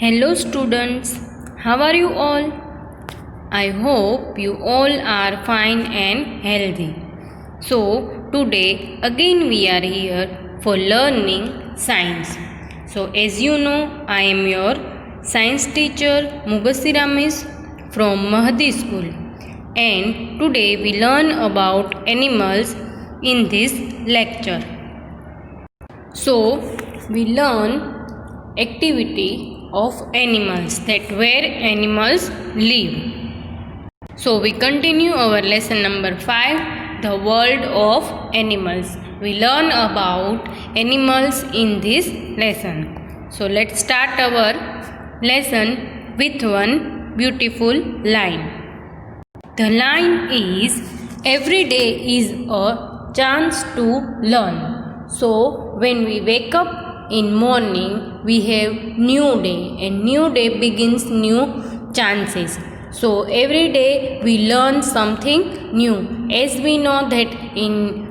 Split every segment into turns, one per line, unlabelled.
Hello students, how are you all? I hope you all are fine and healthy. So today again we are here for learning science. So as you know, I am your science teacher Mubassira Miss from Mahdi School, and today we learn about animals in this lecture. So we learn activity of animals, that where animals live. So we continue our lesson number 5, the world of animals. We learn about animals in this lesson. So let's start our lesson with one beautiful line. The line is, every day is a chance to learn. So when we wake up in morning, we have new day, and new day begins new chances. So every day we learn something new. As we know that in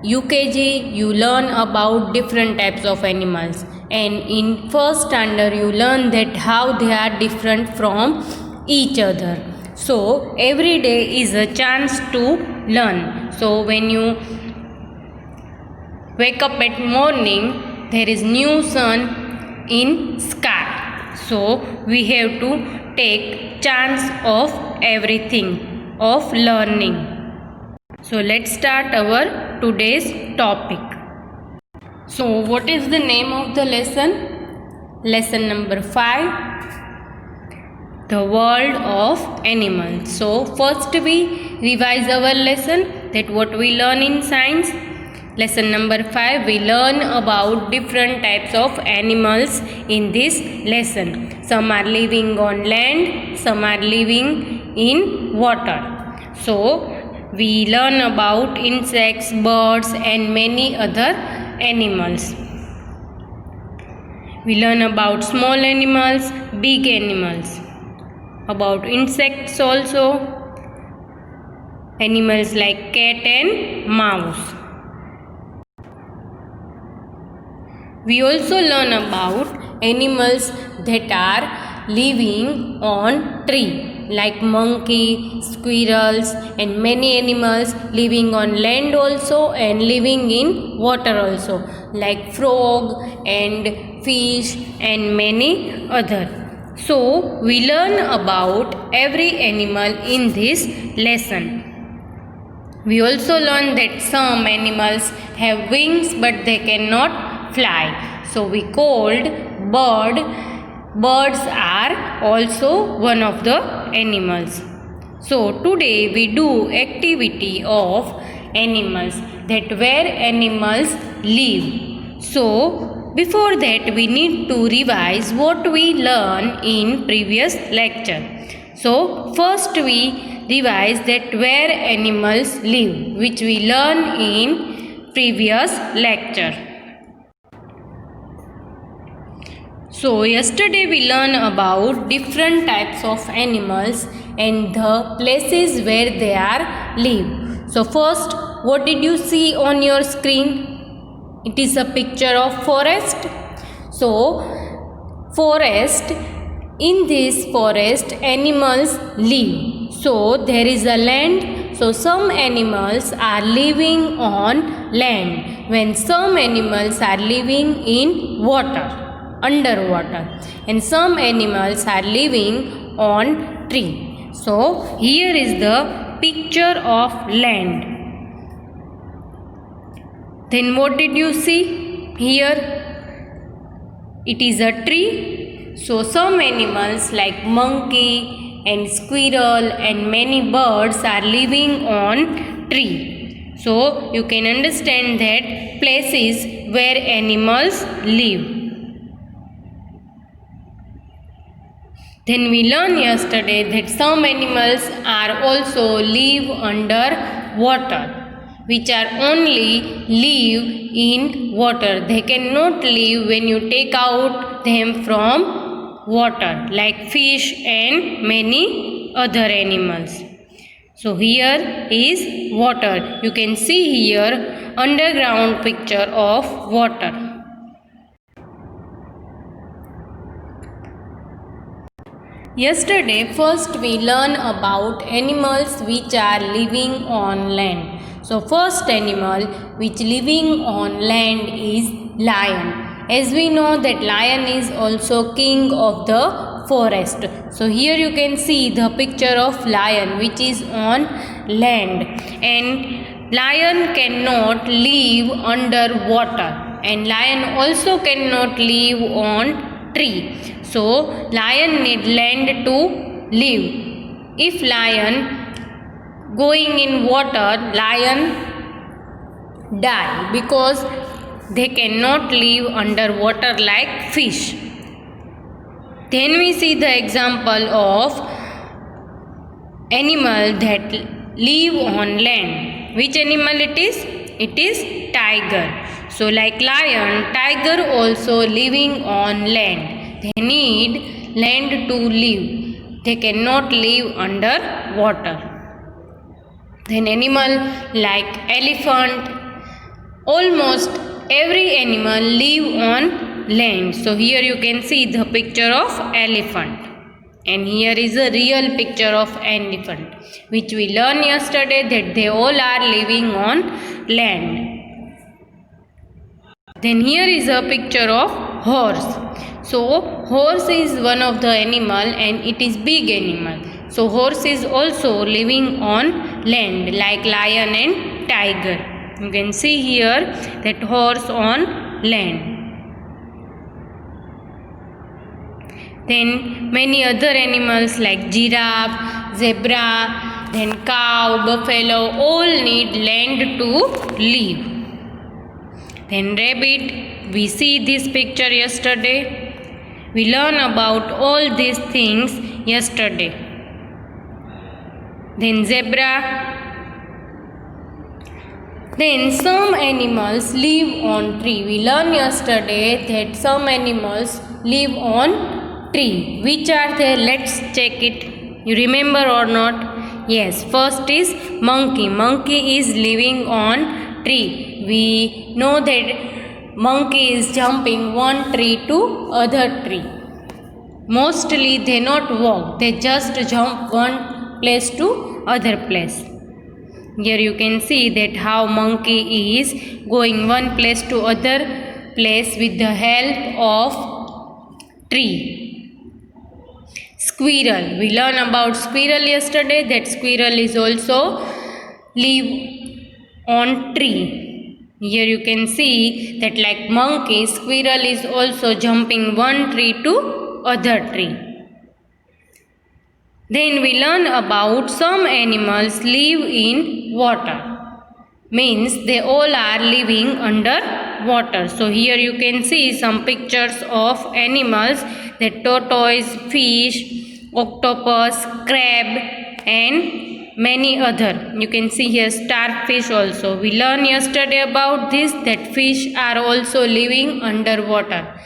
UKG you learn about different types of animals, and in first standard you learn that how they are different from each other. So every day is a chance to learn. So when you wake up at morning, there is new sun in sky. So we have to take chance of everything, of learning. So let's start our today's topic. So what is the name of the lesson? Lesson number 5, the world of animals. So first we revise our lesson, that what we learn in science. Lesson number 5, we learn about different types of animals in this lesson. Some are living on land, some are living in water. So we learn about insects, birds and many other animals. We learn about small animals, big animals, about insects also, animals like cat and mouse. We also learn about animals that are living on tree, like monkey, squirrels and many animals living on land also and living in water also, like frog and fish and many other. So we learn about every animal in this lesson. We also learn that some animals have wings but they cannot fly. So we called bird. Birds are also one of the animals. So today we do activity of animals, that where animals live. So before that we need to revise what we learned in previous lecture. So first we revise that where animals live, which we learned in previous lecture. So yesterday we learned about different types of animals and the places where they are live. So first, what did you see on your screen? It is a picture of forest. So forest, in this forest animals live. So there is a land. So some animals are living on land, when some animals are living in water, underwater, and some animals are living on tree. So here is the picture of land. Then what did you see here? It is a tree. So some animals like monkey and squirrel and many birds are living on tree. So you can understand that places where animals live. Then we learned yesterday that some animals are also live under water, which are only live in water. They cannot live when you take out them from water, like fish and many other animals. So here is water. You can see here underground picture of water. Yesterday, first we learn about animals which are living on land. So, first animal which living on land is lion. As we know that lion is also king of the forest. So, here you can see the picture of lion which is on land, and lion cannot live under water, and lion also cannot live on tree. So lion need land to live. If lion going in water, lion die because they cannot live under water like fish. Then we see the example of animal that live on land. Which animal it is? It is tiger. So like lion, tiger also living on land. They need land to live. They cannot live under water. Then animal like elephant, almost every animal live on land. So here you can see the picture of elephant. And here is a real picture of elephant, which we learned yesterday that they all are living on land. Then here is a picture of horse. So horse is one of the animal and it is big animal. So horse is also living on land like lion and tiger. You can see here that horse on land. Then many other animals like giraffe, zebra, then cow, buffalo, all need land to live. Then rabbit, we see this picture yesterday. We learn about all these things yesterday. Then zebra. Then some animals live on tree. We learned yesterday that some animals live on tree. Which are they? Let's check it. You remember or not? Yes, first is monkey. Monkey is living on tree. We know that monkey is jumping one tree to other tree. Mostly they not walk, they just jump one place to other place. Here you can see that how monkey is going one place to other place with the help of tree. Squirrel, we learned about squirrel yesterday, that squirrel is also live on tree. Here you can see that like monkey, squirrel is also jumping one tree to other tree. Then we learn about some animals live in water. Means they all are living under water. So here you can see some pictures of animals, the tortoise, fish, octopus, crab and many other. You can see here starfish also. We learned yesterday about this, that fish are also living underwater.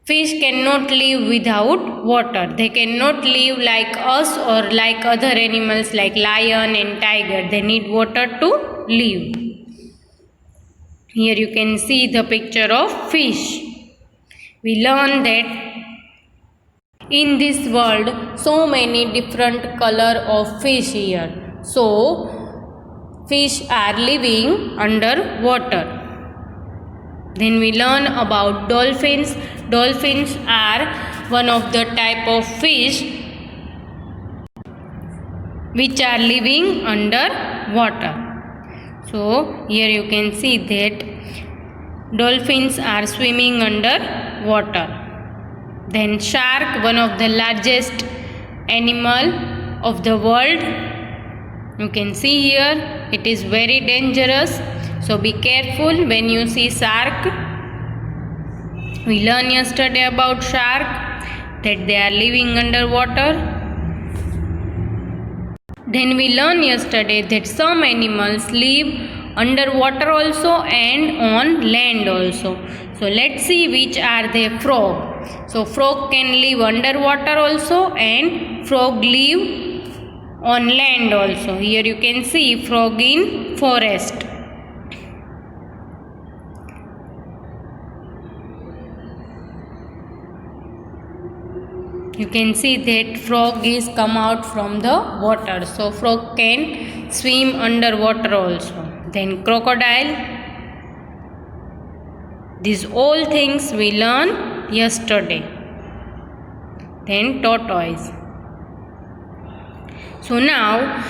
Fish cannot live without water. They cannot live like us or like other animals like lion and tiger. They need water to live. Here you can see the picture of fish. We learn that in this world so many different color of fish here. So fish are living under water. Then we learn about dolphins. Dolphins are one of the type of fish which are living under water. So here you can see that dolphins are swimming under water. Then shark, one of the largest animal of the world. You can see here it is very dangerous. So be careful when you see shark. We learned yesterday about shark, that they are living underwater. Then we learned yesterday that some animals live underwater also and on land also. So let's see which are they. Frog. So frog can live underwater also and frog live on land also. Here you can see frog in forest. you can see that frog is come out from the water. So frog can swim underwater also. Then crocodile. These all things we learned yesterday. Then tortoise. So now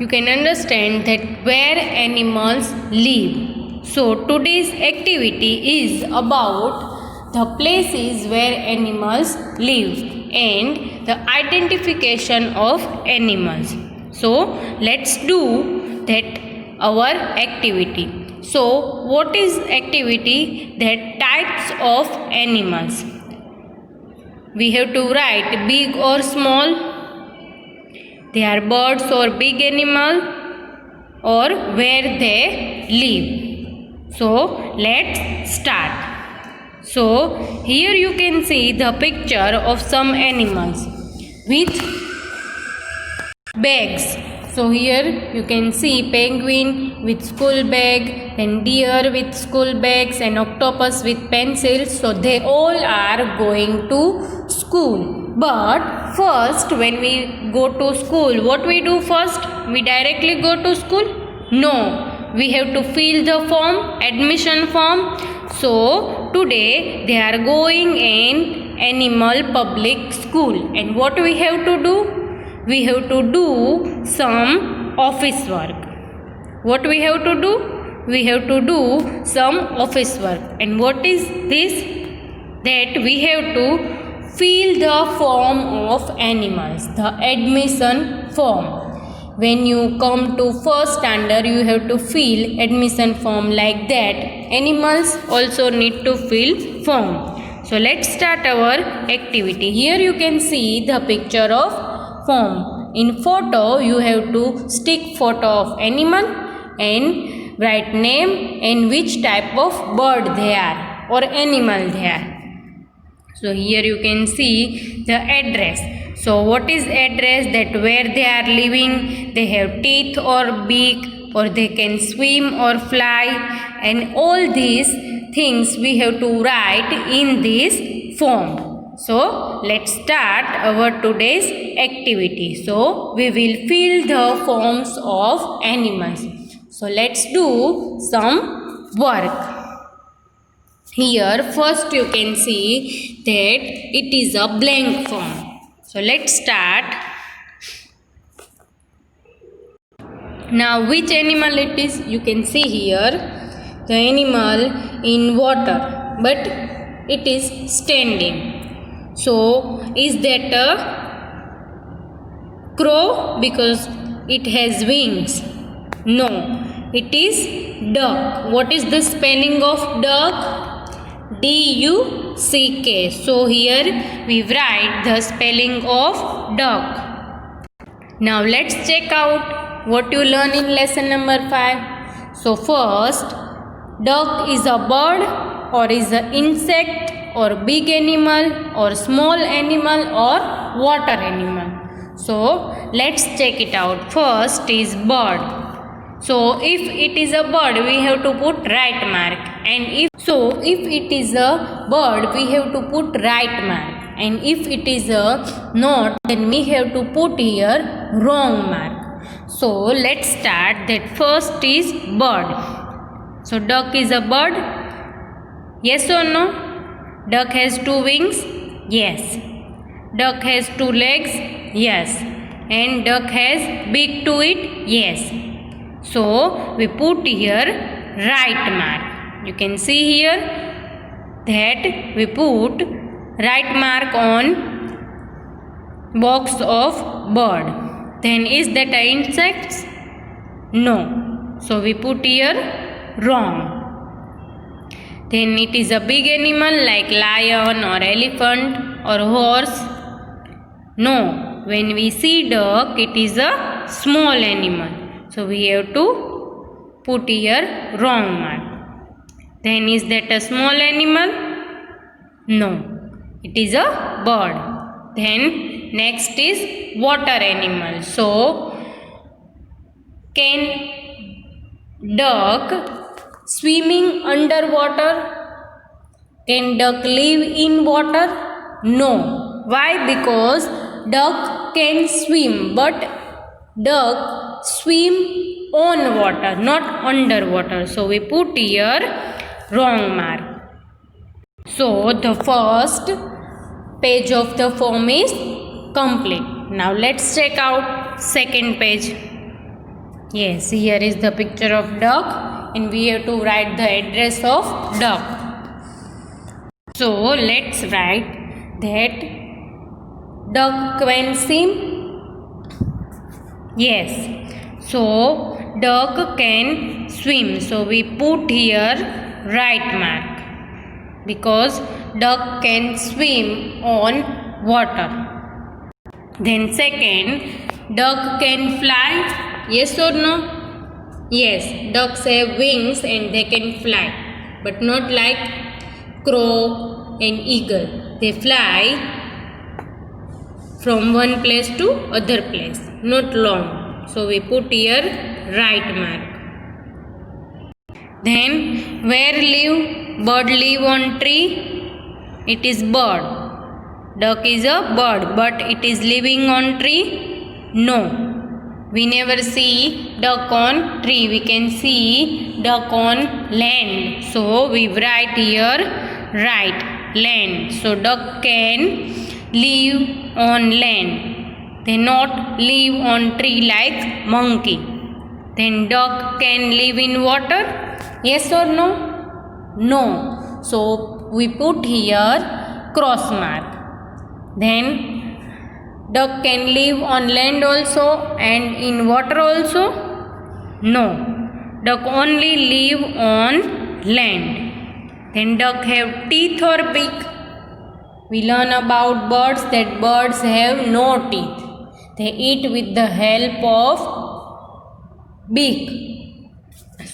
you can understand that where animals live. So today's activity is about the places where animals live and the identification of animals. So let's do that our activity. So what is activity? That types of animals. We have to write big or small. They are birds or big animal, or where they live. So let's start. So here you can see the picture of some animals with bags. So here you can see penguin with school bag, then deer with school bags, and octopus with pencils. So they all are going to school. But first, when we go to school, what we do first? We directly go to school? No, we have to fill the form, admission form. So today they are going in animal public school, and what we have to do? We have to do some office work. What we have to do? We have to do some office work. And what is this? That we have to fill the form of animals, the admission form. When you come to first standard, you have to fill admission form like that. Animals also need to fill form. So let's start our activity. Here you can see the picture of form. In photo, you have to stick photo of animal and write name and which type of bird they are or animal they are. So here you can see the address. So what is address? That where they are living, they have teeth or beak, or they can swim or fly, and all these things we have to write in this form. So let's start our today's activity. So we will fill the forms of animals. So let's do some work. Here first you can see that it is a blank form. So let's start. Now which animal it is? You can see here the animal in water, but it is standing. So is that a crow? Because it has wings. No, it is duck. What is the spelling of duck? D-U-C-K. So here we write the spelling of duck. Now let's check out what you learn in lesson number 5. So first, duck is a bird or is an insect or big animal or small animal or water animal. So let's check it out. First is bird. So if it is a bird, we have to put right mark, and if it is a bird, we have to put right mark, and if it is a not, then we have to put here wrong mark. So let's start. That first is bird. So duck is a bird. Yes or no? Duck has 2 wings? Yes. Duck has 2 legs? Yes. And duck has beak to it? Yes. So we put here right mark. You can see here that we put right mark on box of bird. Then is that an insect? No. So we put here wrong. Then it is a big animal like lion or elephant or horse. No, when we see duck, it is a small animal. So we have to put here wrong mark. Then is that a small animal? No, it is a bird. Then next is water animal. So can duck swimming underwater? Can duck live in water? No. Why? Because duck can swim, but duck swim on water, not underwater. So we put here wrong mark. So the first page of the form is complete. Now let's check out second page. Yes, here is the picture of duck and we have to write the address of duck. So let's write that duck can swim. Yes, so duck can swim. So we put here right mark because duck can swim on water. Then second, duck can fly. Yes or no? Yes, ducks have wings and they can fly, but not like crow and eagle. They fly from one place to other place, not long. So we put here right mark. Then where live bird live on tree? It is bird. Duck is a bird, but it is living on tree? No. We never see duck on tree. We can see duck on land. So we write here right land. So duck can live on land. They not live on tree like monkey. Then duck can live in water? Yes or no? No. So we put here cross mark. Then duck can live on land also and in water also? No. Duck only live on land. Then duck have teeth or beak? We learn about birds that birds have no teeth. They eat with the help of beak.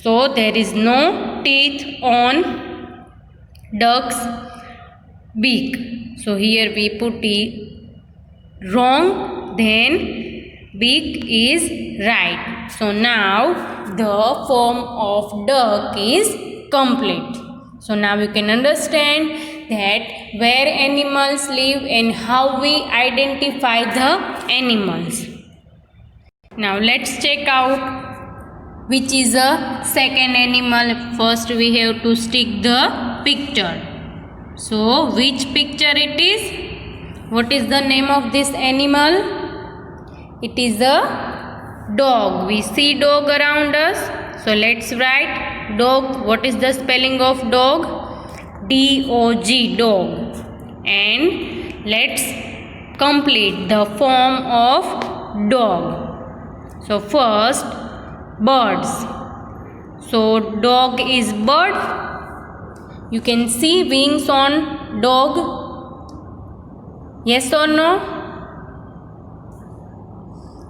So there is no teeth on duck's beak. So here we put it wrong, then beak is right. So now the form of duck is complete. So now you can understand that where animals live and how we identify the animals. Now let's check out which is a second animal. First we have to stick the picture. So which picture it is? What is the name of this animal? It is a dog. We see dog around us. So let's write dog. What is the spelling of dog? D-O-G, dog. And let's complete the form of dog. So first, birds. So dog is bird. You can see wings on dog. Yes or no?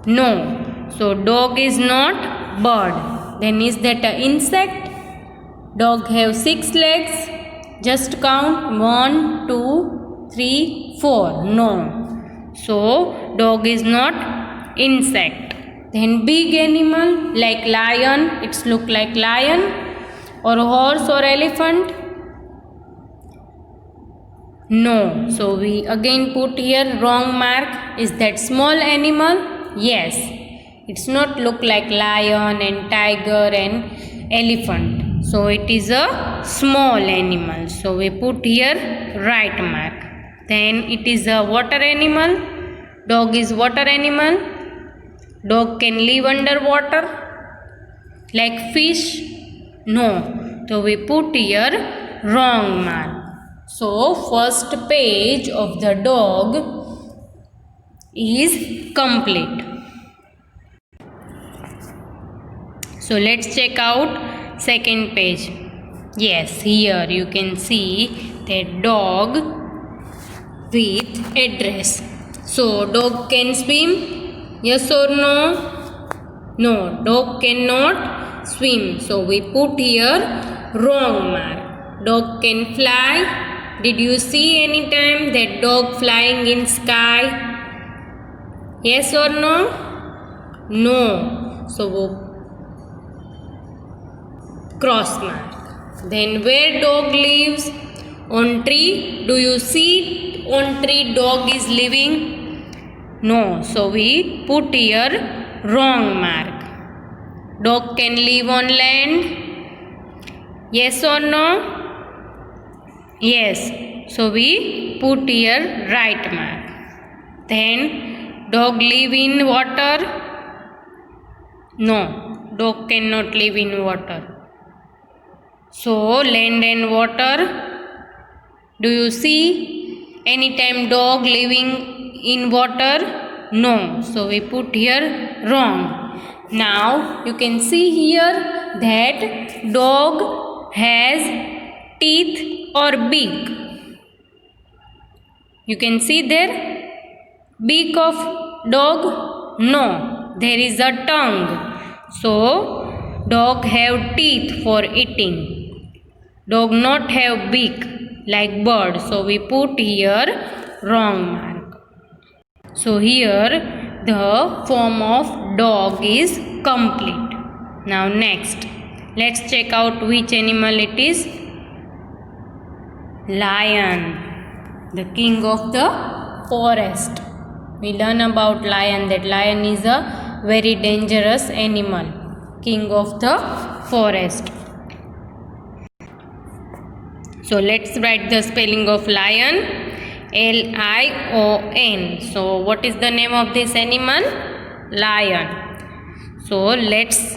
No. So dog is not bird. Then is that an insect? Dog have 6 legs. Just count 1, 2, 3, 4. No. So dog is not insect. Then big animal like lion. It's look like lion or horse or elephant. No. So we again put here wrong mark. Is that small animal? Yes. It's not look like lion and tiger and elephant. So it is a small animal. So we put here right mark. Then it is a water animal. Dog is water animal. Dog can live underwater like fish. No. So we put here wrong mark. So first page of the dog is complete. So let's check out second page. Yes, here you can see that dog with address. So dog can swim? Yes or no? No, dog cannot swim. So we put here wrong mark. Dog can fly. Did you see any time that dog flying in sky? Yes or no? No. So cross mark. Then where dog lives? On tree. Do you see on tree dog is living? No. So we put here wrong mark. Dog can live on land? Yes or no? Yes. So we put here right mark. Then dog live in water? No. Dog cannot live in water. So land and water. Do you see anytime dog living in water? No. So we put here wrong. Now you can see here that dog has teeth or beak. You can see there beak of dog? No. There is a tongue. So dog have teeth for eating. Dog not have beak like bird. So we put here wrong mark. So here the form of dog is complete. Now next, let's check out which animal it is. Lion, the king of the forest. We learn about lion, that lion is a very dangerous animal, king of the forest. So let's write the spelling of lion. Lion. So what is the name of this animal? Lion. So let's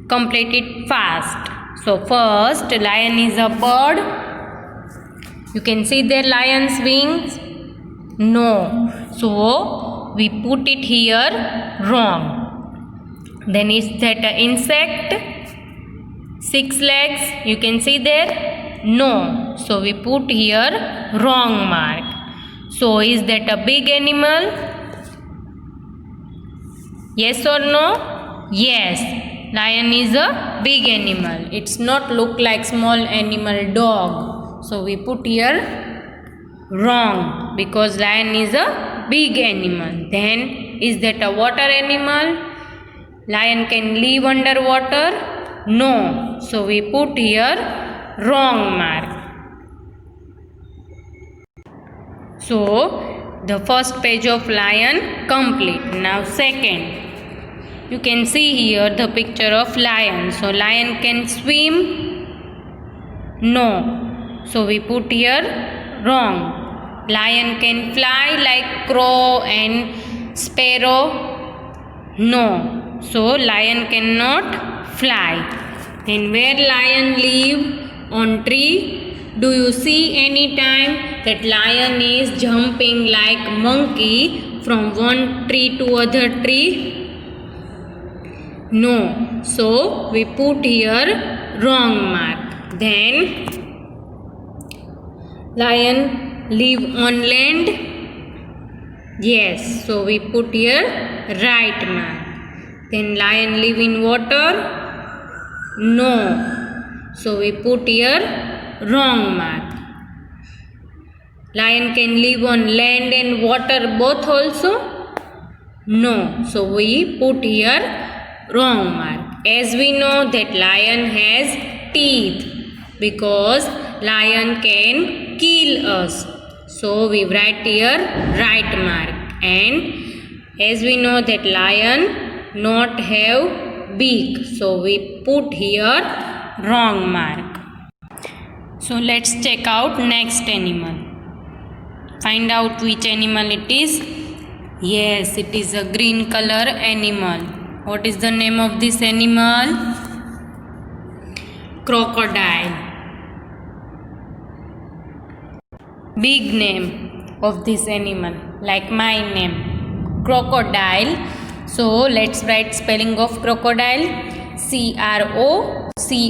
complete it fast. So first, lion is a bird. You can see their lion's wings? No. So we put it here wrong. Then is that an insect? 6 legs. You can see there? No. So we put here wrong mark. So is that a big animal? Yes or no? Yes. Lion is a big animal. It's not look like small animal dog. So we put here wrong because lion is a big animal. Then is that a water animal? Lion can live underwater? No. So we put here wrong mark. So the first page of lion complete. Now second, you can see here the picture of lion. So lion can swim? No. So we put here wrong. Lion can fly like crow and sparrow? No. So lion cannot fly. Then where lion live? On tree? Do you see any time that lion is jumping like monkey from one tree to other tree? No. So we put here wrong mark. Then lion live on land? Yes. So we put here right mark. Then lion live in water? No. So we put here wrong mark. Lion can live on land and water both also? No. So we put here wrong mark. As we know that lion has teeth because lion can kill us. So we write here right mark. And as we know that lion not have beak. So we put here wrong mark. So let's check out next animal. Find out which animal it is. Yes, it is a green color animal. What is the name of this animal? Crocodile. Big name of this animal, like my name, crocodile. So let's write spelling of crocodile.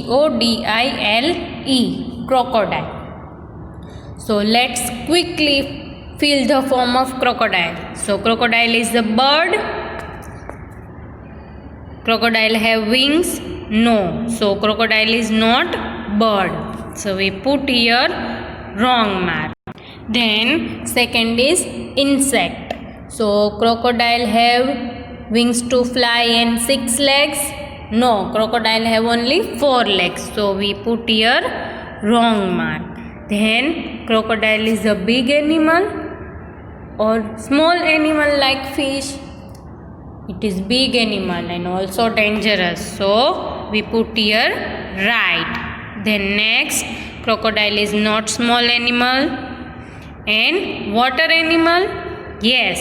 Crocodile. Crocodile. So let's quickly fill the form of crocodile. So crocodile is a bird. Crocodile have wings? No. So crocodile is not bird. So we put here wrong mark. Then second is insect. So crocodile have wings to fly and 6 legs? No. Crocodile have only 4 legs. So we put here wrong mark. Then crocodile is a big animal? or small animal like fish? It is big animal and also dangerous. So we put here right. Then next, crocodile is not small animal. And water animal? Yes,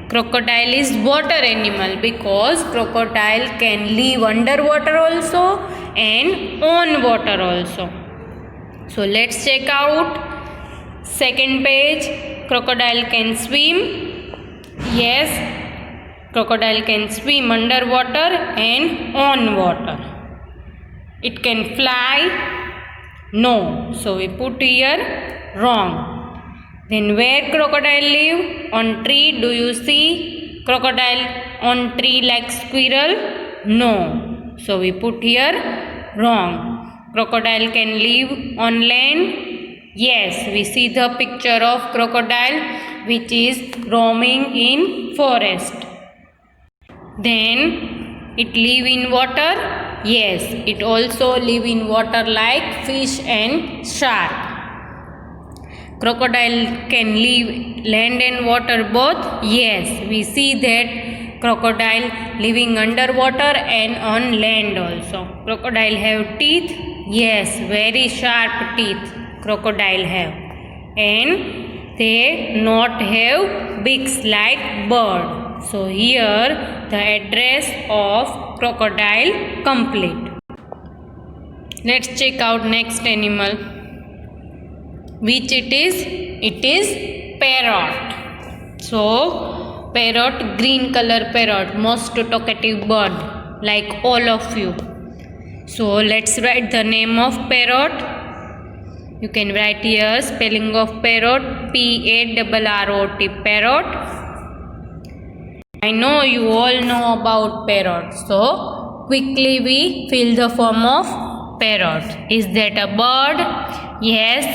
crocodile is water animal because crocodile can live underwater also and on water also. So let's check out second page. Crocodile can swim. Yes, crocodile can swim underwater and on water. It can fly. No. So we put here wrong. Then where crocodile live? On tree. Do you see crocodile on tree like squirrel? No. So we put here wrong. Crocodile can live on land? Yes, we see the picture of crocodile which is roaming in forest. Then it live in water? Yes, it also live in water like fish and shark. Crocodile can live land and water both? Yes, we see that crocodile living underwater and on land also. Crocodile have teeth? Yes, very sharp teeth crocodile have. And they not have beaks like bird. So here the address of crocodile complete. Let's check out next animal. Which it is? It is parrot. So parrot, green color parrot, most talkative bird like all of you. So let's write the name of parrot. You can write here spelling of parrot, P-A-R-R-O-T, parrot. I know you all know about parrot. So quickly we fill the form of parrot. Is that a bird? Yes.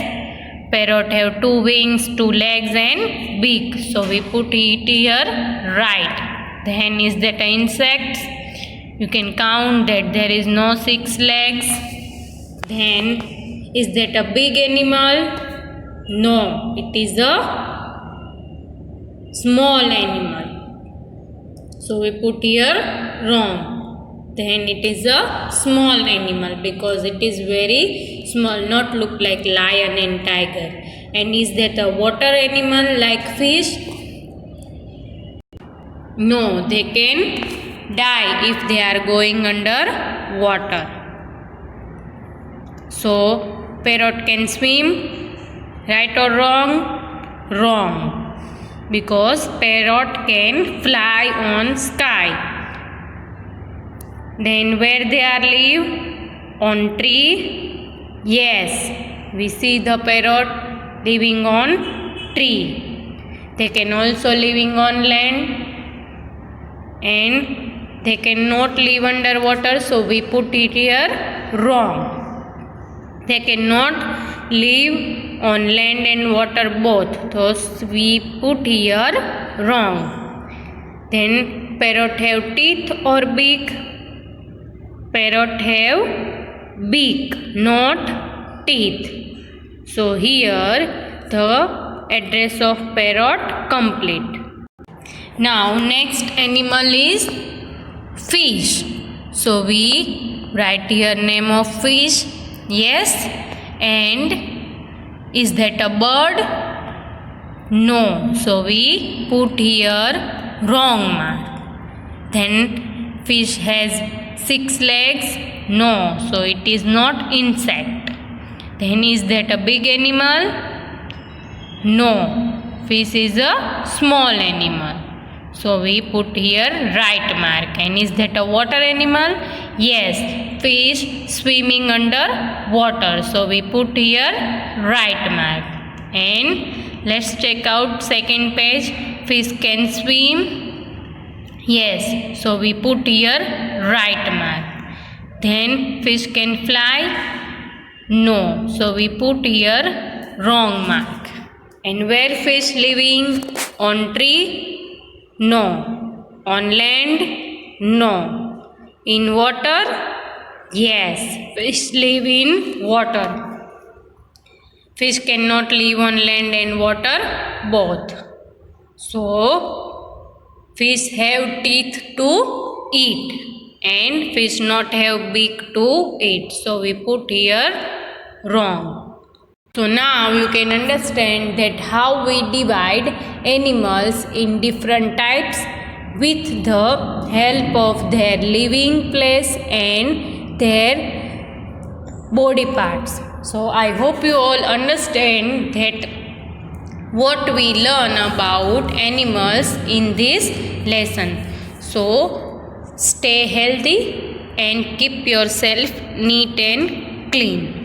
Parrot have 2 wings, 2 legs and beak. So we put it here right. Then is that an insect? You can count that there is no 6 legs. Then is that a big animal? No, it is a small animal. So we put here wrong. Then it is a small animal because it is very small, not look like lion and tiger. And is that a water animal like fish? No, they can die if they are going under water. So parrot can swim, right or wrong? Wrong, because parrot can fly on sky. Then where they are live? On tree? Yes, we see the parrot living on tree. They can also living on land and they cannot live underwater, so we put it here wrong. They cannot live on land and water both, so we put here wrong. Then parrot have teeth or beak? Parrot have beak, not teeth. So here the address of parrot complete. Now next animal is fish. So we write here name of fish. Yes. And is that a bird? No. So we put here wrong mark. Then fish has 6 legs? No, so it is not insect. Then is that a big animal? No, fish is a small animal. So we put here right mark. And is that a water animal? Yes, fish swimming under water. So we put here right mark. And let's check out second page. Fish can swim. Yes, so we put here right mark. Then fish can fly? No, so we put here wrong mark. And where fish living? On tree? No. On land? No. In water? Yes, fish live in water. Fish cannot live on land and water both. So fish have teeth to eat and fish not have beak to eat. So we put here wrong. So now you can understand that how we divide animals in different types with the help of their living place and their body parts. So I hope you all understand that what we learn about animals in this lesson. So stay healthy and keep yourself neat and clean.